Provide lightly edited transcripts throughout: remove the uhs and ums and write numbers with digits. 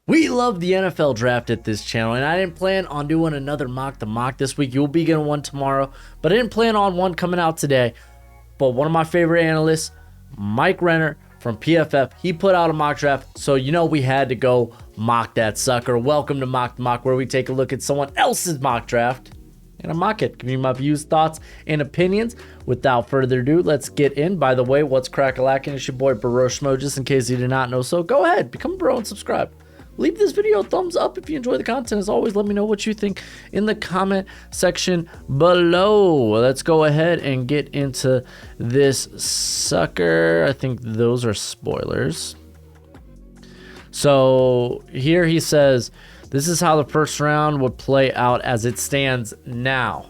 We love the NFL draft at this channel, and I didn't plan on doing another mock the mock this week. You'll be getting one tomorrow, but I didn't plan on one coming out today. But one of my favorite analysts, Mike Renner from PFF, he put out a mock draft, so we had to go mock that sucker. Welcome to Mock the Mock, where we take a look at someone else's mock draft and I mock it. Give me my views, thoughts, and opinions. Without further ado, let's get in. By the way, what's crack-a-lackin'? It's your boy Broshmo, just in case you did not know so. Go ahead, become a bro and subscribe. Leave this video a thumbs up if you enjoy the content. As always, let me know what you think in the comment section below. Let's go ahead and get into this sucker. I think those are spoilers. So here he says, this is how the first round would play out as it stands now.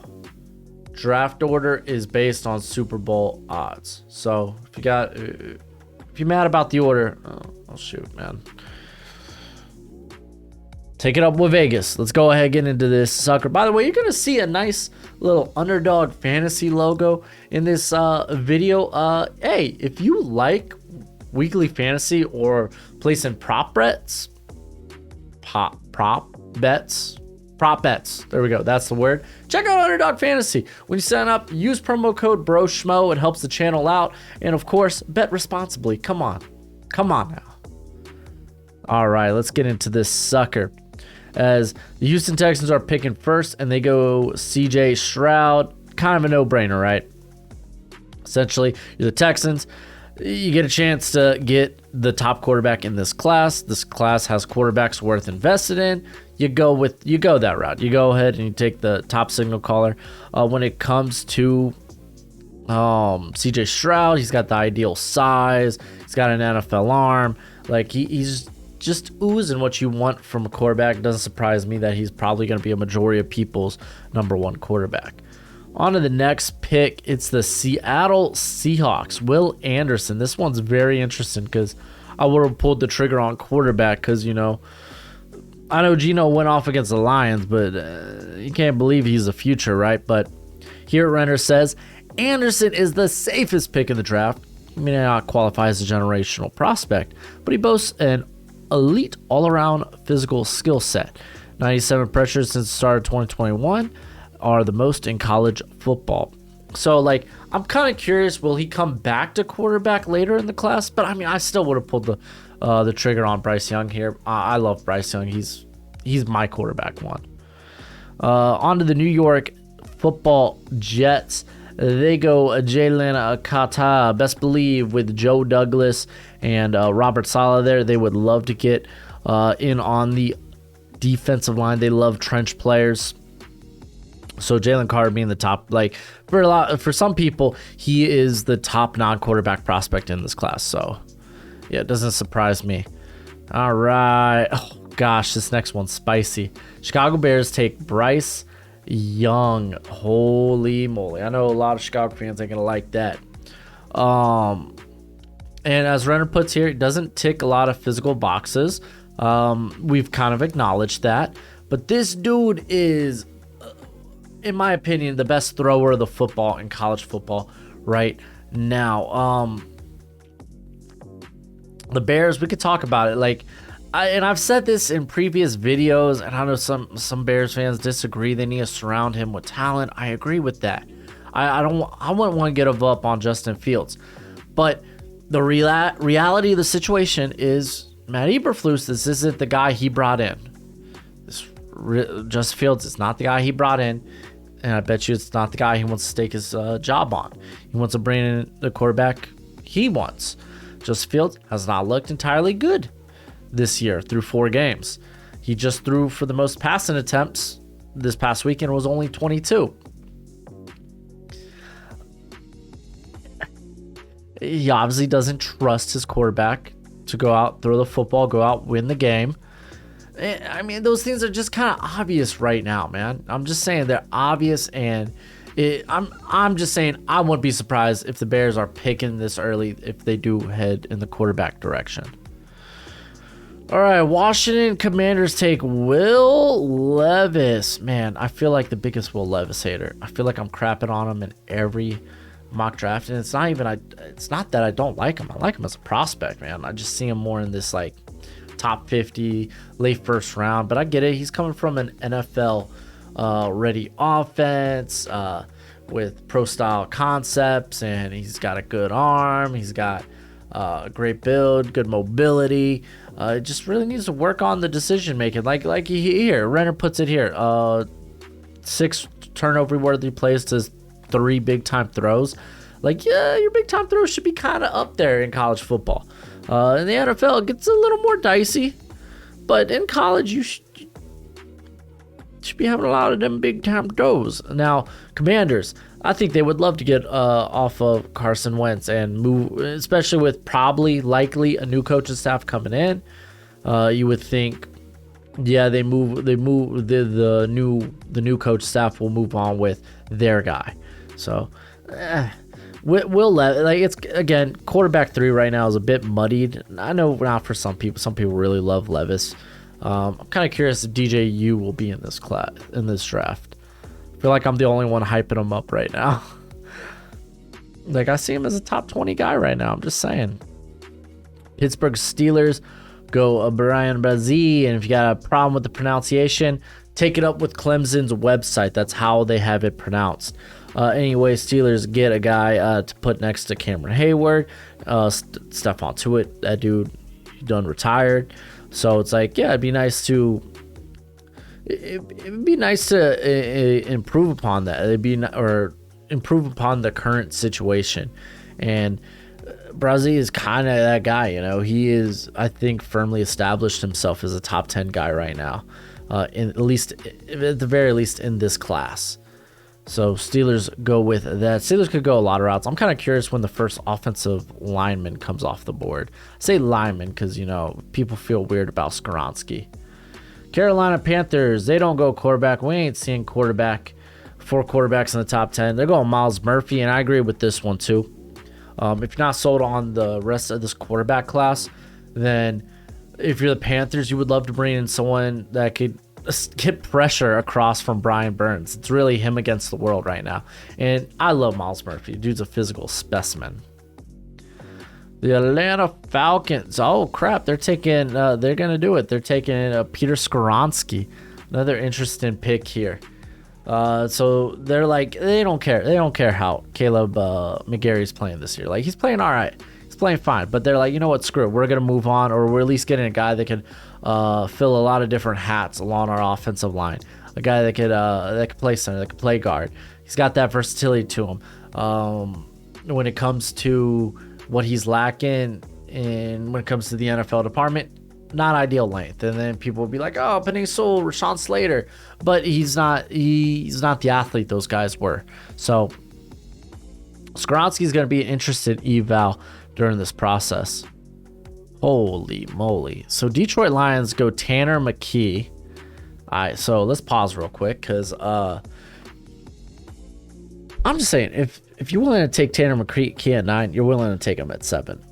Draft order is based on Super Bowl odds. So if you're mad about the order, oh shoot, man. Take it up with Vegas. Let's go ahead and get into this sucker. By the way, you're going to see a nice little Underdog Fantasy logo in this video. Hey, if you like weekly fantasy or placing prop bets, there we go. That's the word. Check out Underdog Fantasy. When you sign up, use promo code Broshmo. It helps the channel out. And of course, bet responsibly. Come on now. All right, let's get into this sucker. As the Houston Texans are picking first, and they go CJ Stroud. Kind of a no-brainer, right? Essentially, you're the Texans. You get a chance to get the top quarterback in this class. This class has quarterbacks worth invested in. You go that route. You go ahead and you take the top signal caller. When it comes to CJ Stroud, he's got the ideal size. He's got an NFL arm. Like he's just oozing what you want from a quarterback. It doesn't surprise me that he's probably going to be a majority of people's number one quarterback. On to the next pick. It's the Seattle Seahawks. Will Anderson. This one's very interesting because I would have pulled the trigger on quarterback because, I know Geno went off against the Lions, but you can't believe he's the future, right? But here Renner says, Anderson is the safest pick in the draft. He may not qualify as a generational prospect, but he boasts an elite all-around physical skill set. 97 pressures since the start of 2021 are the most in college football. So, I'm kind of curious, will he come back to quarterback later in the class? But, I still would have pulled the trigger on Bryce Young here. I love Bryce Young. He's my quarterback one. On to the New York Football Jets. They go Jalen Kata, best believe, with Joe Douglas and Robert Saleh there. They would love to get in on the defensive line. They love trench players. So Jalen Carter being the top, for some people, he is the top non-quarterback prospect in this class. So yeah, it doesn't surprise me. All right. Oh gosh, this next one's spicy. Chicago Bears take Bryce Young. Holy moly. I know a lot of Chicago fans ain't gonna like that. And as Renner puts here, it doesn't tick a lot of physical boxes. We've kind of acknowledged that. But this dude is, in my opinion, the best thrower of the football in college football right now. The Bears, we could talk about it. I've said this in previous videos, and I know some Bears fans disagree. They need to surround him with talent. I agree with that. I wouldn't want to get up on Justin Fields, but the reality of the situation is Matt Eberflus. This isn't the guy he brought in. Justin Fields is not the guy he brought in, and I bet you it's not the guy he wants to stake his job on. He wants to bring in the quarterback he wants. Justin Fields has not looked entirely good this year through 4 games. He just threw for the most passing attempts this past weekend, was only 22. He obviously doesn't trust his quarterback to go out, throw the football, go out, win the game. Those things are just kind of obvious right now, man. I'm just saying they're obvious, and I'm just saying I wouldn't be surprised if the Bears are picking this early if they do head in the quarterback direction. All right, Washington Commanders take Will Levis. Man, I feel like the biggest Will Levis hater. I feel like I'm crapping on him in every mock draft, and it's not that I don't like him. I like him as a prospect, man. I just see him more in this top 50, late first round. But I get it. He's coming from an NFL ready offense with pro style concepts, and he's got a good arm. He's got a great build, good mobility. It just really needs to work on the decision making. Like here, Renner puts it here. 6 turnover worthy plays to 3 big time throws. Like, yeah, your big time throws should be kind of up there in college football. In the NFL, it gets a little more dicey, but in college, you should be having a lot of them big time throws. Now, Commanders, I think they would love to get off of Carson Wentz and move, especially with likely a new coaching staff coming in. You would think, yeah, the new coach staff will move on with their guy. So, it's again, quarterback 3 right now is a bit muddied. I know not for some people. Some people really love Levis. I'm kind of curious if DJU will be in this draft. I feel like I'm the only one hyping him up right now. Like, I see him as a top 20 guy right now. I'm just saying. Pittsburgh Steelers go Brian Brazil, and if you got a problem with the pronunciation, take it up with Clemson's website. That's how they have it pronounced. Anyway, Steelers get a guy to put next to Cameron Hayward. Stephon Tuitt, that dude, done retired. So it's like, yeah, it'd be nice to improve upon that. Improve upon the current situation. And Brazil is kind of that guy, you know. He is, I think, firmly established himself as a top 10 guy right now. At the very least in this class. So Steelers go with that. Steelers could go a lot of routes. I'm kind of curious when the first offensive lineman comes off the board. I say lineman because, you know, people feel weird about Skoronski. Carolina Panthers, they don't go quarterback. We ain't seeing 4 quarterbacks in the top 10. They're going Miles Murphy, and I agree with this one too. If you're not sold on the rest of this quarterback class, then if you're the Panthers, you would love to bring in someone that could get pressure across from Brian Burns. It's really him against the world right now. And I love Miles Murphy. Dude's a physical specimen. The Atlanta Falcons. Oh, crap. They're going to do it. They're taking Peter Skoronski. Another interesting pick here. So they're like, they don't care. They don't care how Caleb McGarry's playing this year. Like, he's playing all right. He's playing fine. But they're like, you know what? Screw it. We're going to move on, or we're at least getting a guy that can fill a lot of different hats along our offensive line. A guy that could play center, that could play guard. He's got that versatility to him. When it comes to what he's lacking, and when it comes to the NFL department, not ideal length. And then people will be like, oh, Penei Sewell, Rashawn Slater, but he's not the athlete those guys were. So Skoronski's going to be an interested eval during this process. Holy moly. So Detroit Lions go Tanner McKee. All right, so let's pause real quick because I'm just saying, if you're willing to take Tanner McKee at 9, you're willing to take him at 7.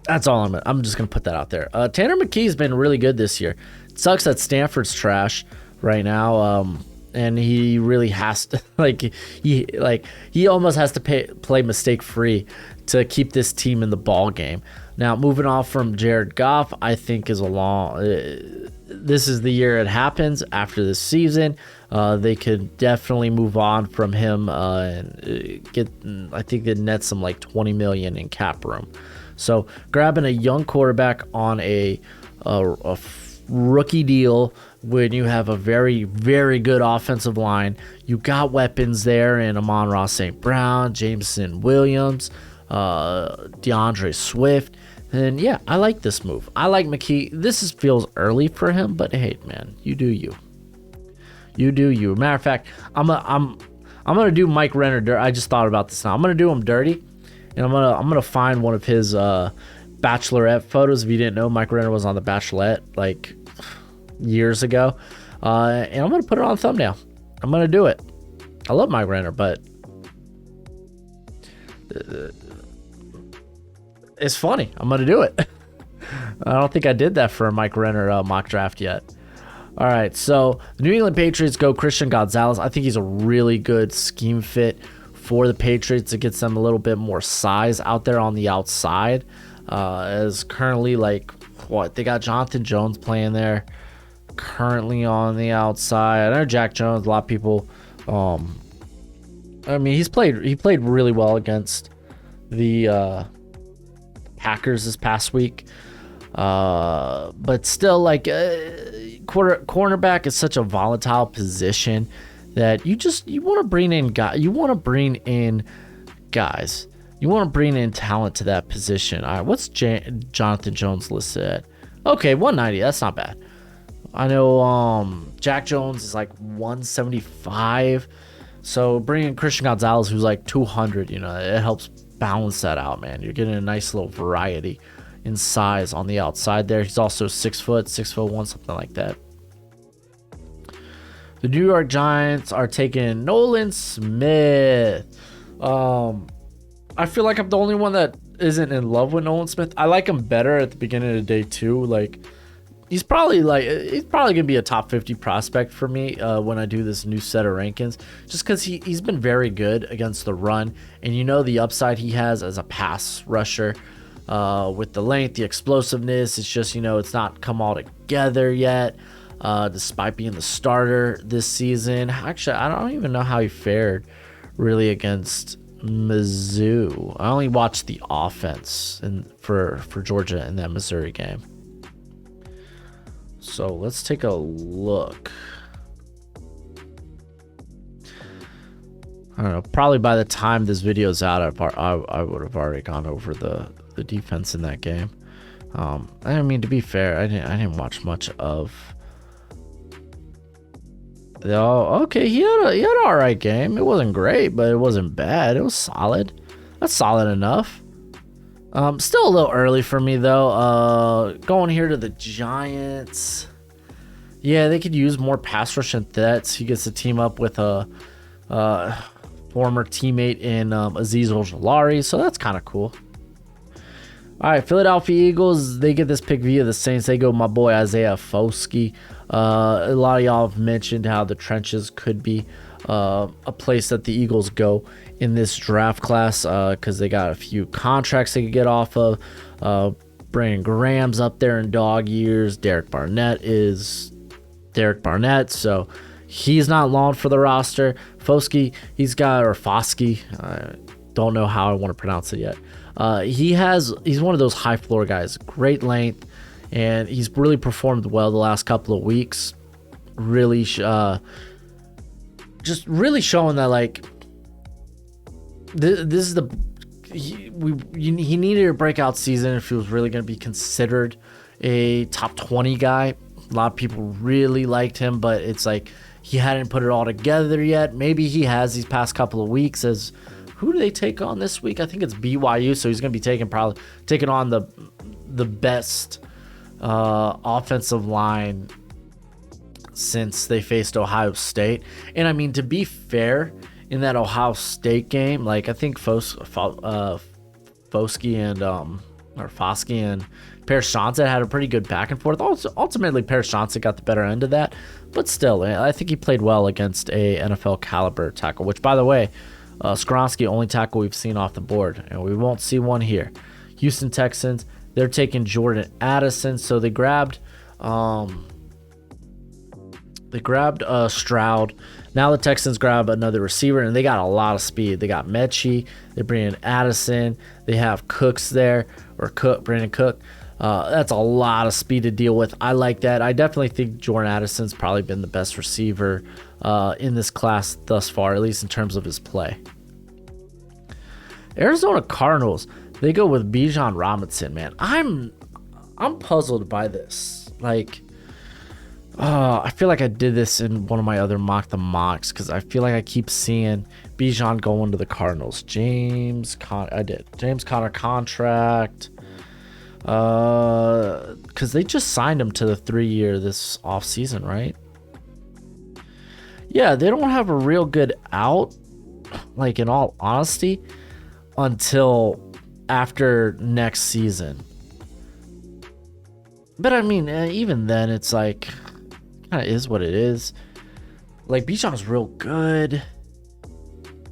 That's all I'm just going to put that out there. Tanner McKee's been really good this year. It sucks that Stanford's trash right now. And he really has to he almost has to play mistake free to keep this team in the ball game. Now, moving off from Jared Goff, I think is this is the year it happens after this season. They could definitely move on from him and get, I think it nets them like $20 million in cap room. So grabbing a young quarterback on a rookie deal when you have a very, very good offensive line, you got weapons there in Amon-Ra St. Brown, Jameson Williams, DeAndre Swift. And yeah, I like this move. I like McKee. This feels early for him, but hey, man, you do you. You do you. Matter of fact, I'm gonna do Mike Renner. I just thought about this now. I'm gonna do him dirty, and I'm gonna find one of his Bachelorette photos. If you didn't know, Mike Renner was on The Bachelorette like years ago, and I'm gonna put it on a thumbnail. I'm gonna do it. I love Mike Renner, but it's funny. I'm gonna do it. I don't think I did that for a Mike Renner mock draft yet. All right, so the New England Patriots go Christian Gonzalez. I think he's a really good scheme fit for the Patriots. It gets them a little bit more size out there on the outside. As currently, like, what, they got Jonathan Jones playing there currently on the outside. I know Jack Jones, a lot of people, I mean, he played really well against the Packers this past week. But still, like, cornerback is such a volatile position that you want to bring in guys. You want to bring in talent to that position. All right, what's Jonathan Jones listed at? Okay, 190. That's not bad. I know Jack Jones is like 175. So bringing Christian Gonzalez, who's like 200, it helps balance that out, man. You're getting a nice little variety in size on the outside there. He's also 6 foot, 6'1", something like that. The New York Giants are taking Nolan Smith. I feel like I'm the only one that isn't in love with Nolan Smith. I like him better at the beginning of the day too. Like, he's probably gonna be a top 50 prospect for me when I do this new set of rankings, just because he's been very good against the run, and the upside he has as a pass rusher with the length, the explosiveness. It's just it's not come all together yet, despite being the starter this season. Actually, I don't even know how he fared really against Mizzou. I only watched the offense for Georgia in that Missouri game. So let's take a look. I don't know. Probably by the time this video's out, I would have already gone over the defense in that game. I mean, to be fair, I didn't watch much of. Oh, okay. He had an all right game. It wasn't great, but it wasn't bad. It was solid. That's solid enough. Still a little early for me though. Going here to the Giants. Yeah, they could use more pass rush and threats. He gets to team up with a former teammate in Azeez Ojulari, so that's kind of cool. All right, Philadelphia Eagles, they get this pick via the Saints. They go my boy Isaiah Foskey. A lot of y'all have mentioned how the trenches could be a place that the Eagles go in this draft class because they got a few contracts they could get off of. Brandon Graham's up there in dog years. Derek Barnett is Derek Barnett, so he's not long for the roster. Foskey, he's Foskey. I don't know how I want to pronounce it yet. He's one of those high floor guys, great length, and he's really performed well the last couple of weeks. Really, just really showing that like this is he needed a breakout season if he was really going to be considered a top 20 guy. A lot of people really liked him, but it's like he hadn't put it all together yet. Maybe he has these past couple of weeks. As who do they take on this week? I think it's BYU, so he's going to be taking on the best offensive line since they faced Ohio State. And I mean, to be fair, in that Ohio State game, like I think Foskey and Paris Johnson had a pretty good back and forth. Ultimately, Paris Johnson got the better end of that, but still, I think he played well against a NFL caliber tackle. Which, by the way, Skoronski, only tackle we've seen off the board, and we won't see one here. Houston Texans, they're taking Jordan Addison, so they grabbed Stroud. Now the Texans grab another receiver, and they got a lot of speed. They got Mechie. They bring in Addison. They have Cooks there, Brandon Cook. That's a lot of speed to deal with. I like that. I definitely think Jordan Addison's probably been the best receiver in this class thus far, at least in terms of his play. Arizona Cardinals, they go with Bijan Robinson, man. I'm puzzled by this. Like, I feel like I did this in one of my other mocks because I feel like I keep seeing Bijan going to the Cardinals. James Conner contract. Because they just signed him to the 3-year this offseason, right? Yeah, they don't have a real good out, like in all honesty, until after next season. But I mean, even then, it's like, kind of is what it is. Like, Bijan's real good.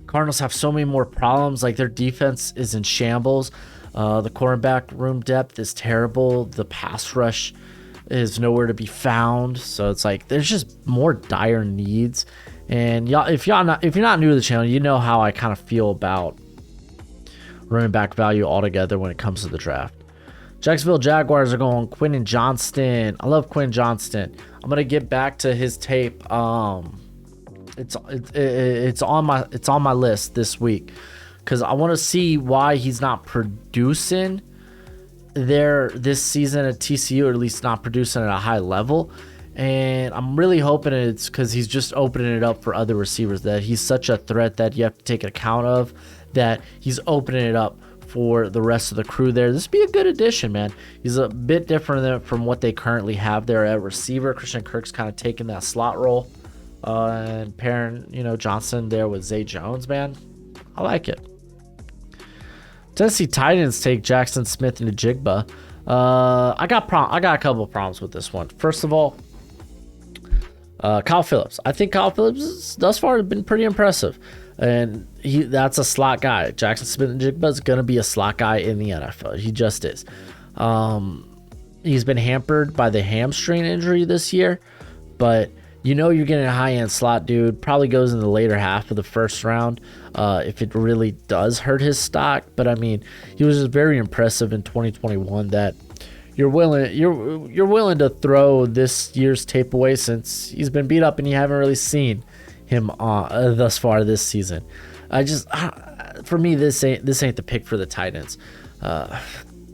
Cardinals have so many more problems. Like, their defense is in shambles. The cornerback room depth is terrible. The pass rush is nowhere to be found. So it's like there's just more dire needs. And y'all, if you're not new to the channel, you know how I kind of feel about running back value altogether when it comes to the draft. Jacksonville Jaguars are going Quentin Johnston. I love Quentin Johnston. I'm gonna get back to his tape. It's on my list this week because I want to see why he's not producing there this season at TCU, or at least not producing at a high level. And I'm really hoping it's because he's just opening it up for other receivers, that he's such a threat that you have to take account of, that he's opening it up for the rest of the crew there. This would be a good addition, man. He's a bit different from what they currently have there at receiver. Christian Kirk's kind of taking that slot role and pairing, Johnson there with Zay Jones, man. I like it. Tennessee Titans take Jackson Smith and Njigba. I got a couple of problems with this one. First of all, Kyle Phillips. I think Kyle Phillips thus far has been pretty impressive. And that's a slot guy. Jackson Smith and Njigba is going to be a slot guy in the NFL. He just is. He's been hampered by the hamstring injury this year, but you're getting a high-end slot dude. Probably goes in the later half of the first round if it really does hurt his stock. But I mean, he was just very impressive in 2021 that you're willing to throw this year's tape away since he's been beat up and you haven't really seen him thus far this season. For me, this ain't the pick for the Titans.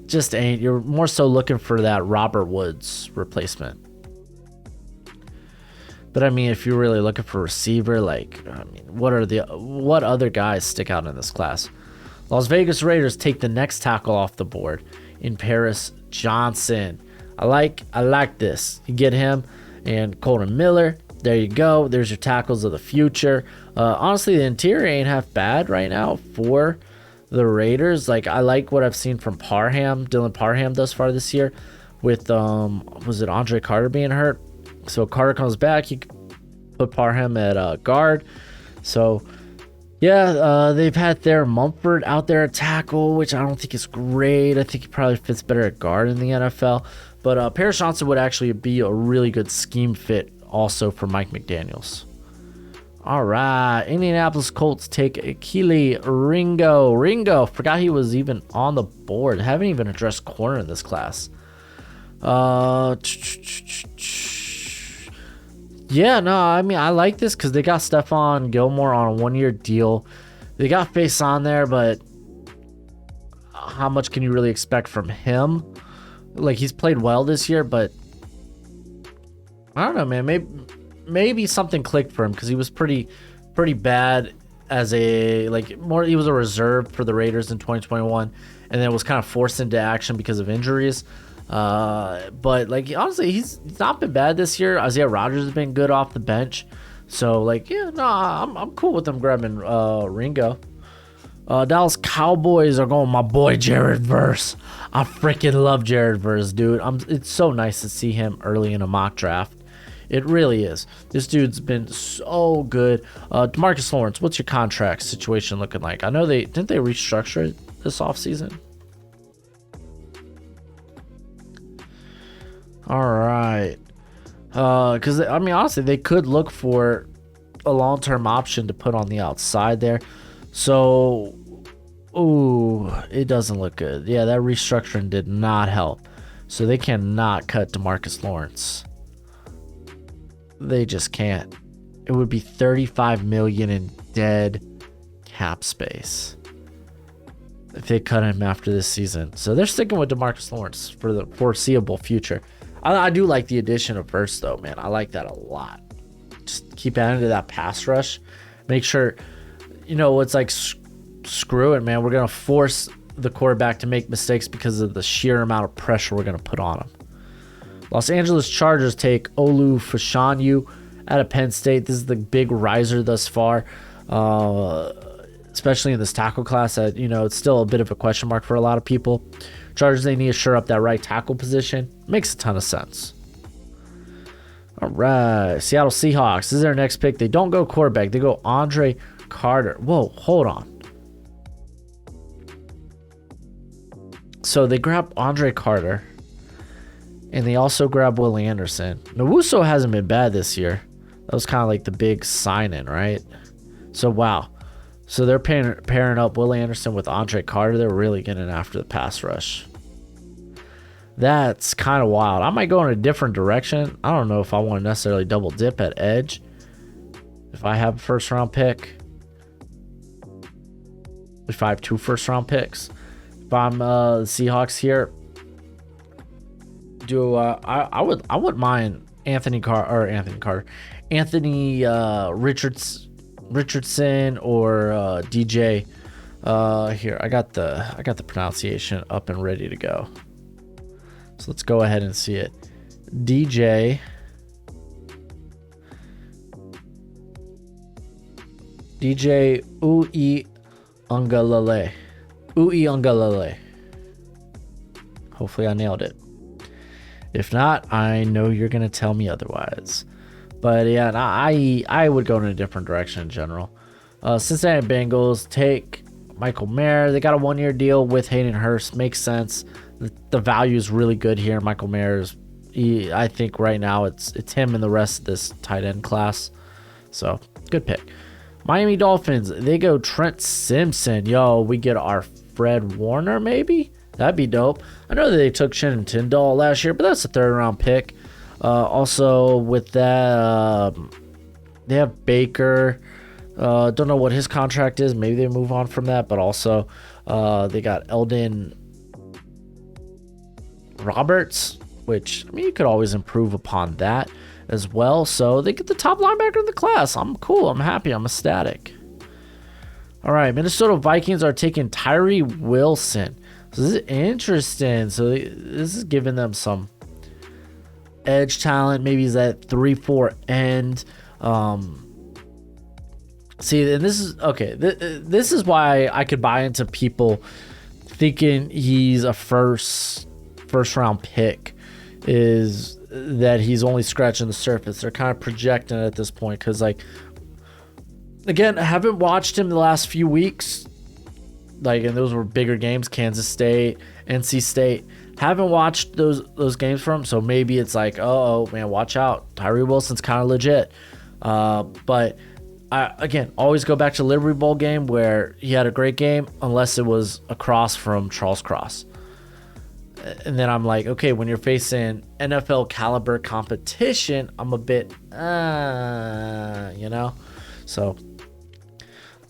Just ain't. You're more so looking for that Robert Woods replacement. But I mean, if you're really looking for a receiver, what other guys stick out in this class? Las Vegas Raiders take the next tackle off the board in Paris Johnson. I like this. You get him and Colton Miller. There you go. There's your tackles of the future. Honestly, the interior ain't half bad right now for the Raiders. I like what I've seen from Dylan Parham thus far this year with, was it Andre Carter being hurt? So Carter comes back. You can put Parham at guard. So, yeah, they've had their Mumford out there at tackle, which I don't think is great. I think he probably fits better at guard in the NFL. But Paris Johnson would actually be a really good scheme fit also for Mike McDaniels. All right, Indianapolis Colts take Keandre Ringo. Forgot he was even on the board. Haven't even addressed corner in this class. Yeah, no, I mean, I like this because they got Stephon Gilmore on a 1-year deal. They got Face on there, but how much can you really expect from him? He's played well this year, but I don't know, man. Maybe something clicked for him because he was pretty bad as he was a reserve for the Raiders in 2021, and then was kind of forced into action because of injuries. But honestly, he's not been bad this year. Isaiah Rodgers has been good off the bench, so I'm cool with them grabbing Ringo. Dallas Cowboys are going my boy Jared Verse. I freaking love Jared Verse, dude. It's so nice to see him early in a mock draft. It really is. This dude's been so good. Demarcus Lawrence, what's your contract situation looking like? I know didn't they restructure it this offseason? All right. Because, I mean, honestly, they could look for a long-term option to put on the outside there. So, ooh, it doesn't look good. Yeah, that restructuring did not help. So they cannot cut Demarcus Lawrence. They just can't. It would be $35 million in dead cap space if they cut him after this season. So they're sticking with Demarcus Lawrence for the foreseeable future. I do like the addition of Verse, though, man. I like that a lot. Just keep adding to that pass rush. Make sure, it's screw it, man. We're going to force the quarterback to make mistakes because of the sheer amount of pressure we're going to put on him. Los Angeles Chargers take Olu Fashanu out of Penn State. This is the big riser thus far, especially in this tackle class. It's still a bit of a question mark for a lot of people. Chargers, they need to shore up that right tackle position. Makes a ton of sense. All right, Seattle Seahawks. This is their next pick. They don't go quarterback. They go Andre Carter. Whoa, hold on. So they grabbed Andre Carter, and they also grabbed Willie Anderson. Nowusu hasn't been bad this year. That was kind of like the big sign-in, right? So, wow. So they're pairing up Willie Anderson with Andre Carter. They're really getting after the pass rush. That's kind of wild. I might go in a different direction. I don't know if I want to necessarily double dip at edge. If I have a first-round pick. If I have 2 first-round picks. If I'm the Seahawks here, I wouldn't mind Anthony Richardson or DJ. Here I got the pronunciation up and ready to go. So let's go ahead and see it. DJ Uiagalelei. Hopefully I nailed it. If not, I know you're going to tell me otherwise. But yeah, I would go in a different direction in general. Cincinnati Bengals take Michael Mayer. They got a 1-year deal with Hayden Hurst. Makes sense. The value is really good here. Michael Mayer's, I think right now it's him and the rest of this tight end class. So, good pick. Miami Dolphins, they go Trent Simpson. Yo, we get our Fred Warner maybe? That'd be dope. I know that they took Shannon Tyndall last year, but that's a 3rd-round pick. Also, with that, they have Baker. Don't know what his contract is. Maybe they move on from that. But also, they got Eldon Roberts, which, I mean, you could always improve upon that as well. So they get the top linebacker in the class. I'm cool. I'm happy. I'm ecstatic. All right, Minnesota Vikings are taking Tyree Wilson. So this is interesting. So this is giving them some edge talent. Maybe he's at 3-4 end. See, and this is okay. This is why I could buy into people thinking he's a first round pick, is that he's only scratching the surface. They're kind of projecting it at this point because, like, again, I haven't watched him the last few weeks. Like, and those were bigger games, Kansas State, NC State. Haven't watched those games from him, so maybe it's like, oh man, watch out. Tyree Wilson's kind of legit. But I, again, always go back to Liberty Bowl game where he had a great game, unless it was across from Charles Cross. And then I'm like, okay, when you're facing NFL caliber competition, I'm a bit, so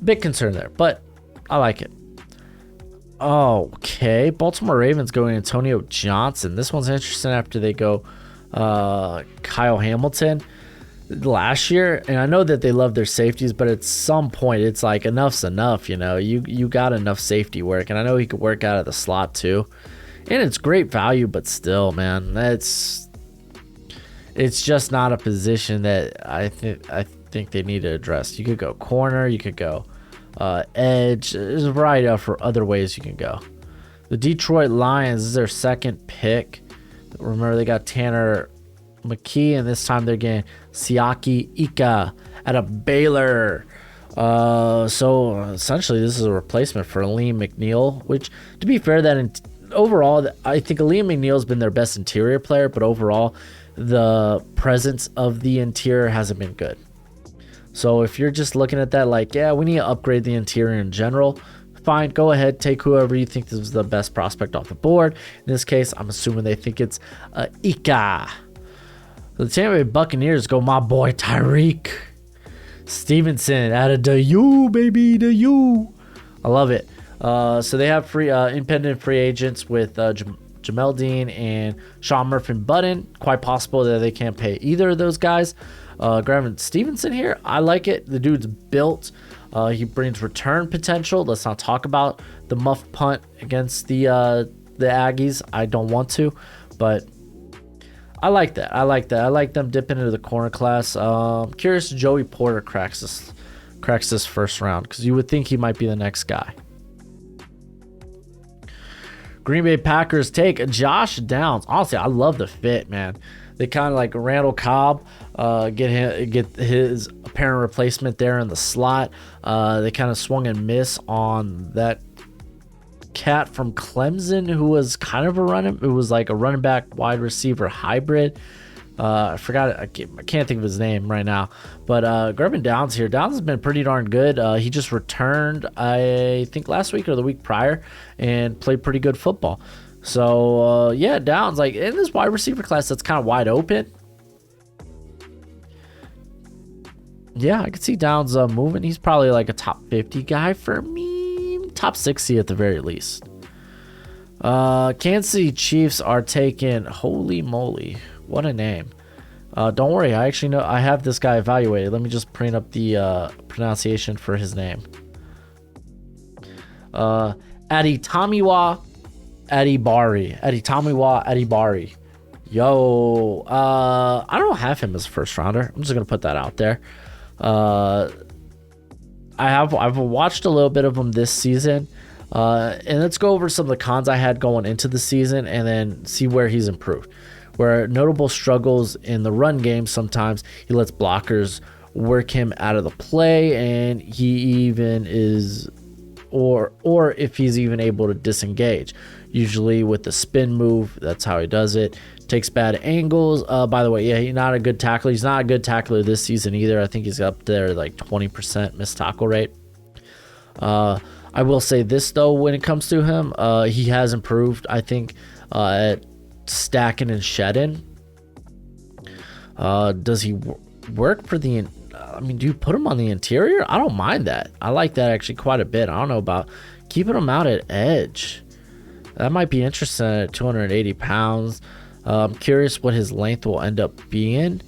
big concern there, but I like it. Okay, Baltimore Ravens going Antonio Johnson. This one's interesting after they go Kyle Hamilton last year. And I know that they love their safeties, but at some point it's like enough's enough, You got enough safety work, and I know he could work out of the slot too. And it's great value, but still, man, it's just not a position that I think they need to address. You could go corner, you could go edge. There's a variety of other ways you can go. The Detroit Lions is their 2nd pick. Remember, they got Tanner McKee, and this time they're getting Siaki Ika out of Baylor. So essentially, this is a replacement for Liam McNeil, which, to be fair, overall, I think Liam McNeil's been their best interior player, but overall, the presence of the interior hasn't been good. So if you're just looking at that like, yeah, we need to upgrade the interior in general, fine, go ahead, take whoever you think is the best prospect off the board. In this case, I'm assuming they think it's Ika. The Tampa Bay Buccaneers go my boy Tyreek Stevenson out of the U, baby, the U. I love it. So they have independent free agents with Jamel Dean and Sean Murphy-Button. Quite possible that they can't pay either of those guys. Grabbing Stevenson here, I like it. The dude's built. He brings return potential. Let's not talk about the muff punt against the Aggies. I don't want to, but I like that. I like them dipping into the corner class. Curious if Joey Porter cracks this first round, because you would think he might be the next guy. Green Bay Packers take Josh Downs. Honestly, I love the fit, man. They kind of like Randall Cobb, get his apparent replacement there in the slot. They kind of swung and miss on that cat from Clemson who was kind of a running back wide receiver hybrid. I forgot. I can't think of his name right now. But Gervin Downs here. Downs has been pretty darn good. He just returned, I think, last week or the week prior, and played pretty good football. So yeah, Downs, like in this wide receiver class that's kind of wide open. Yeah, I could see Downs moving. He's probably like a top 50 guy for me, top 60 at the very least. Kansas City Chiefs are taking, holy moly, what a name. Don't worry, I actually know, I have this guy evaluated. Let me just bring up the pronunciation for his name. Adetomiwa Adebawore. Yo, I don't have him as a first rounder. I'm just gonna put that out there. I've watched a little bit of him this season. And let's go over some of the cons I had going into the season and then see where he's improved. Where notable struggles in the run game, sometimes he lets blockers work him out of the play, and he even is, or if he's even able to disengage. Usually with the spin move, that's how he does it. Takes bad angles. By the way, yeah, he's not a good tackler. He's not a good tackler this season either. I think he's up there like 20% missed tackle rate. I will say this though, when it comes to him, he has improved, I think, at stacking and shedding. Does he work for the, I mean, do you put him on the interior? I don't mind that. I like that actually quite a bit. I don't know about keeping him out at edge. That might be interesting at 280 pounds. I'm curious what his length will end up being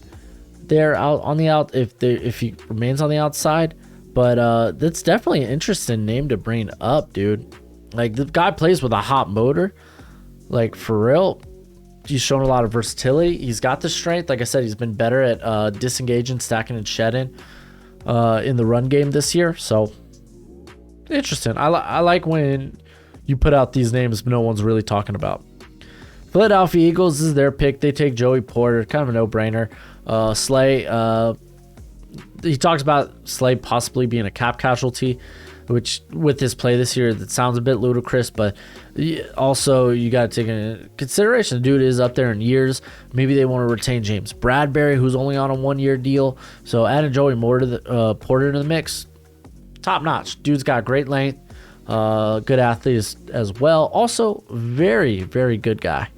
there out on the out if he remains on the outside. But that's definitely an interesting name to bring up, dude. Like, the guy plays with a hot motor. Like, for real. He's shown a lot of versatility. He's got the strength. Like I said, he's been better at disengaging, stacking, and shedding in the run game this year. So, interesting. I like when you put out these names no one's really talking about. Philadelphia Eagles is their pick. They take Joey Porter. Kind of a no-brainer. Slay, he talks about Slay possibly being a cap casualty, which with his play this year, that sounds a bit ludicrous, but also you got to take into consideration the dude is up there in years. Maybe they want to retain James Bradberry, who's only on a 1-year deal. So adding Joey Porter to the mix, top notch. Dude's got great length, good athlete as well. Also, very, very good guy.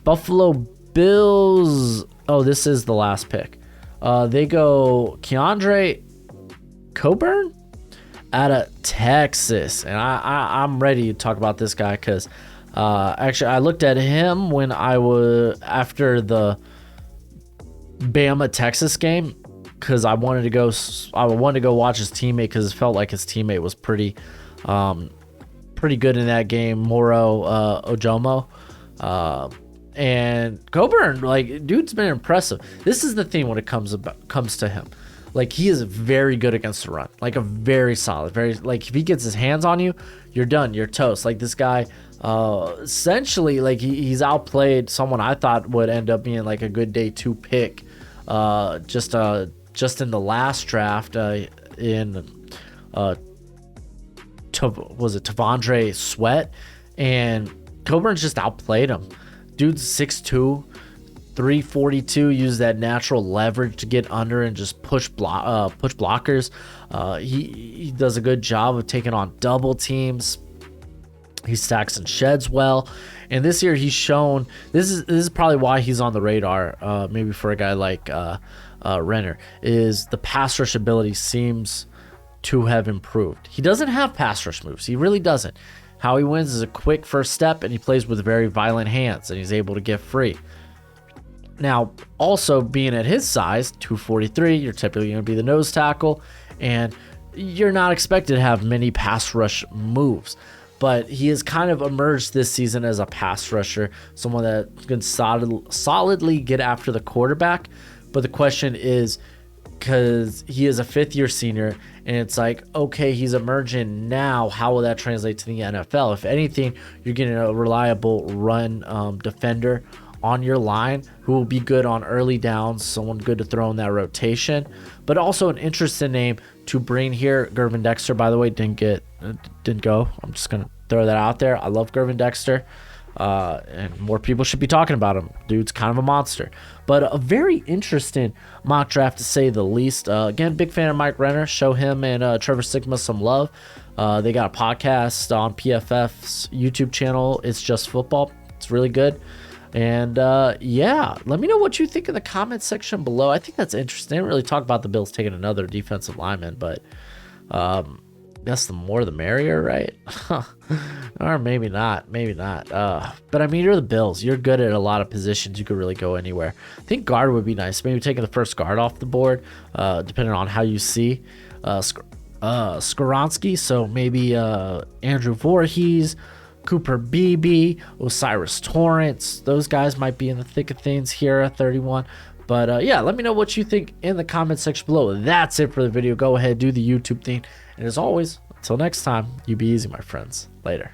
Buffalo Bills. Oh, this is the last pick. They go Keandre Coburn out of Texas, and I'm ready to talk about this guy because actually I looked at him when I was after the Bama Texas game because I wanted to go watch his teammate because it felt like his teammate was pretty good in that game, Moro Ojomo. And Coburn, like, dude's been impressive. This is the thing when it comes to him. Like, he is very good against the run. Like, a very solid, very, like, if he gets his hands on you, you're done. You're toast. Like, this guy, essentially, like, he's outplayed someone I thought would end up being, like, a good day 2 pick. Just in the last draft, Tavondre Sweat? And Coburn's just outplayed him. Dude's 6'2", 342. Use that natural leverage to get under and just push blockers. He does a good job of taking on double teams. He stacks and sheds well. And this year he's shown, this is probably why he's on the radar, maybe for a guy like Renner, is the pass rush ability seems to have improved. He doesn't have pass rush moves. He really doesn't. How he wins is a quick first step, and he plays with very violent hands, and he's able to get free. Now, also being at his size, 243, you're typically going to be the nose tackle, and you're not expected to have many pass rush moves. But he has kind of emerged this season as a pass rusher, someone that can solidly get after the quarterback. But the question is, because he is a 5th-year senior, and it's like, okay, he's emerging now. How will that translate to the NFL? If anything, you're getting a reliable run defender on your line who will be good on early downs, someone good to throw in that rotation. But also an interesting name to bring here. Gervin Dexter, by the way, didn't go. I'm just gonna Throw that out there. I love Gervin Dexter. And more people should be talking about him. Dude's kind of a monster. But a very interesting mock draft, to say the least. Again, big fan of Mike Renner. Show him and Trevor Sigma some love. They got a podcast on PFF's YouTube channel. It's Just Football. It's really good. And yeah, let me know what you think in the comment section below. I think that's interesting. They didn't really talk about the Bills taking another defensive lineman, but guess the more the merrier, right? Or maybe not. But I mean, you're the Bills. You're good at a lot of positions. You could really go anywhere. I think guard would be nice. Maybe taking the first guard off the board, depending on how you see Skoronski. So maybe Andrew Voorhees, Cooper Beebe, Osiris Torrance. Those guys might be in the thick of things here at 31. But yeah, let me know what you think in the comment section below. That's it for the video. Go ahead, do the YouTube thing. And as always, until next time, you be easy, my friends. Later.